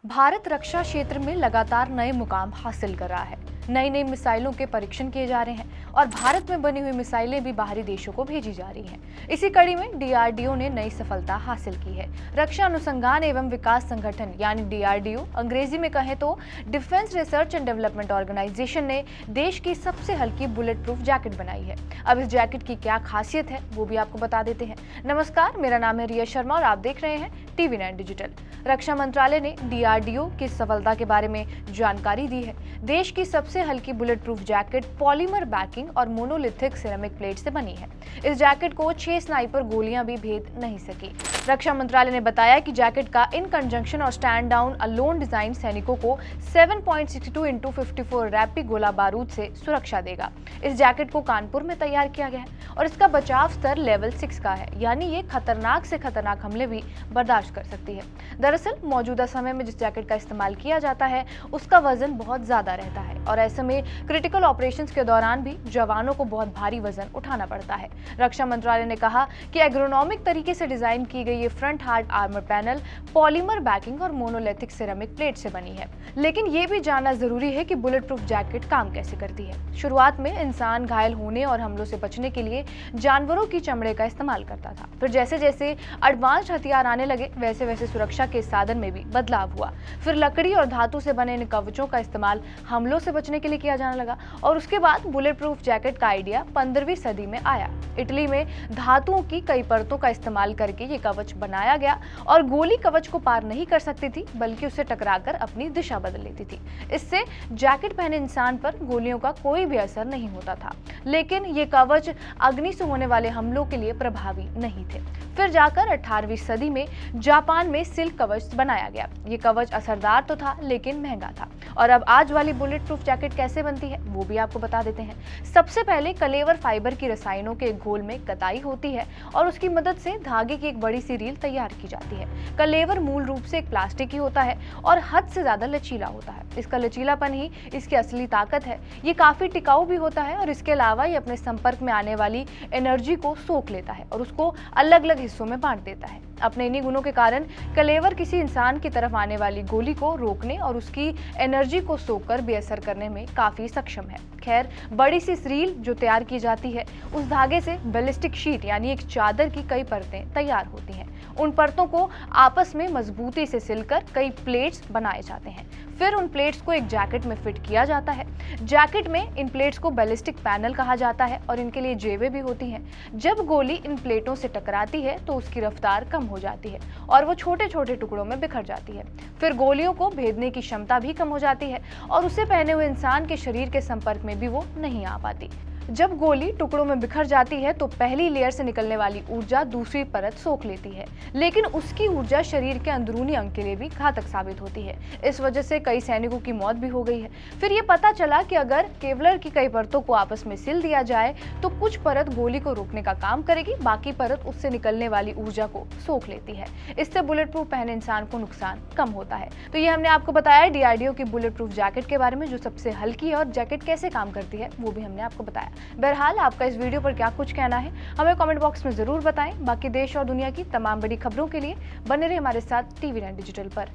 भारत रक्षा क्षेत्र में लगातार नए मुकाम हासिल कर रहा है। नई नई मिसाइलों के परीक्षण किए जा रहे हैं और भारत में बनी हुई मिसाइलें भी बाहरी देशों को भेजी जा रही हैं। इसी कड़ी में डीआरडीओ ने नई सफलता हासिल की है। रक्षा अनुसंधान एवं विकास संगठन यानी डीआरडीओ अंग्रेजी में कहें तो defence research and development organisation ने देश की सबसे हल्की बुलेट प्रूफ जैकेट बनाई है। अब इस जैकेट की क्या खासियत है वो भी आपको बता देते हैं। नमस्कार, मेरा नाम है रिया शर्मा और आप देख रहे हैं TV9 डिजिटल। रक्षा मंत्रालय ने डीआरडीओ की सफलता के बारे में जानकारी दी है। देश की सबसे हल्की bullet proof jacket polymer banking और मोनोलिथिक सिरेमिक प्लेट से बनी है। इस जैकेट को 6 स्नाइपर गोलियां भी भेद नहीं सकी। रक्षा मंत्रालय ने बताया कि जैकेट का इन कंजंक्शन और स्टैंड डाउन अलोन डिजाइन सैनिकों को 7.62 × 54 रैपिड गोला बारूद से सुरक्षा देगा। इस जैकेट को कानपुर में तैयार किया गया है और इसका बचाव स्तर लेवल 6 का है, यानी ये खतरनाक से खतरनाक हमले भी बर्दाश्त कर सकती है। दरअसल मौजूदा समय में जिस जैकेट का इस्तेमाल किया जाता है उसका वजन बहुत ज्यादा रहता है और ऐसे में क्रिटिकल ऑपरेशंस के दौरान भी जवानों को बहुत भारी वजन उठाना पड़ता है। रक्षा मंत्रालय ने कहा कि एग्रोनॉमिक तरीके से डिजाइन की गई ये front hard armour panel polymer banking और मोनोलिथिक सिरेमिक प्लेट से बनी है। लेकिन ये भी जानना जरूरी है कि बुलेट प्रूफ जैकेट काम कैसे करती है। शुरुआत में इंसान घायल होने और हमलों से बचने के लिए जानवरों की चमड़े का इस्तेमाल करता था। फिर जैसे जैसे एडवांस्ड हथियार आने लगे वैसे वैसे सुरक्षा के साधन में भी बदलाव हुआ। फिर लकड़ी और धातु से बने इन कवचों का इस्तेमाल हमलों से बचने के लिए किया जाने लगा और उसके बाद बुलेट प्रूफ जैकेट का आइडिया 15वीं सदी में आया। इटली में धातुओं की कई परतों का इस्तेमाल करके ये कवच बनाया गया और गोली कवच को पार नहीं कर सकती थी बल्कि उससे टकराकर अपनी दिशा बदल लेती थी। इससे जैकेट पहने इंसान पर गोलियों का कोई भी असर नहीं होता था, लेकिन ये कवच अग्नि से होने वाले हमलों के लिए प्रभावी नहीं थे। फिर जाकर 18वीं सदी में जापान में सिल्क कवच बनाया गया। ये कवच असरदार तो था लेकिन महंगा था। और अब आज वाली बुलेट प्रूफ जैकेट कैसे बनती है वो भी आपको बता देते हैं। सबसे पहले कलेवर फाइबर की रसायनों के एक घोल में कताई होती है और उसकी मदद से धागे की एक बड़ी सी रील तैयार की जाती है। कलेवर मूल रूप से एक प्लास्टिक ही होता है और हद से ज्यादा लचीला होता है। इसका लचीलापन ही इसकी असली ताकत है। ये काफी टिकाऊ भी होता है और इसके अलावा ये अपने संपर्क में आने वाली एनर्जी को सोख लेता है और उसको अलग अलग हिस्सों में बांट देता है। अपने इन्हीं गुणों के कारण कलेवर किसी इंसान की तरफ आने वाली गोली को रोकने और उसकी एनर्जी को सोखकर बेअसर करने में काफी सक्षम है। खैर, बड़ी सी रील जो तैयार की जाती है उस धागे से बैलिस्टिक शीट यानी एक चादर की कई परतें तैयार होती हैं। उन परतों को आपस में मजबूती से सिलकर कई प्लेट्स बनाए जाते हैं। फिर उन प्लेट्स को एक जैकेट में फिट किया जाता है। जैकेट में इन प्लेट्स को बैलिस्टिक पैनल कहा जाता है और इनके लिए जेबें भी होती हैं। जब गोली इन प्लेटों से टकराती है तो उसकी रफ्तार कम हो जाती है और वो छोटे छोटे टुकड़ों में बिखर जाती है। फिर गोलियों को भेदने की क्षमता भी कम हो जाती है और उसे पहने हुए इंसान के शरीर के संपर्क में भी वो नहीं आ पाती। जब गोली टुकड़ों में बिखर जाती है तो पहली लेयर से निकलने वाली ऊर्जा दूसरी परत सोख लेती है, लेकिन उसकी ऊर्जा शरीर के अंदरूनी अंग के लिए भी घातक साबित होती है। इस वजह से कई सैनिकों की मौत भी हो गई है। फिर ये पता चला कि अगर केवलर की कई परतों को आपस में सिल दिया जाए तो कुछ परत गोली को रोकने का काम करेगी, बाकी परत उससे निकलने वाली ऊर्जा को सोख लेती है। इससे बुलेट प्रूफ पहने इंसान को नुकसान कम होता है। तो ये हमने आपको बताया डीआरडीओ की बुलेट प्रूफ जैकेट के बारे में, जो सबसे हल्की है और जैकेट कैसे काम करती है वो भी हमने आपको बताया। बहरहाल, आपका इस वीडियो पर क्या कुछ कहना है हमें कमेंट बॉक्स में जरूर बताएं। बाकी देश और दुनिया की तमाम बड़ी खबरों के लिए बने रहे हमारे साथ TV9 डिजिटल पर।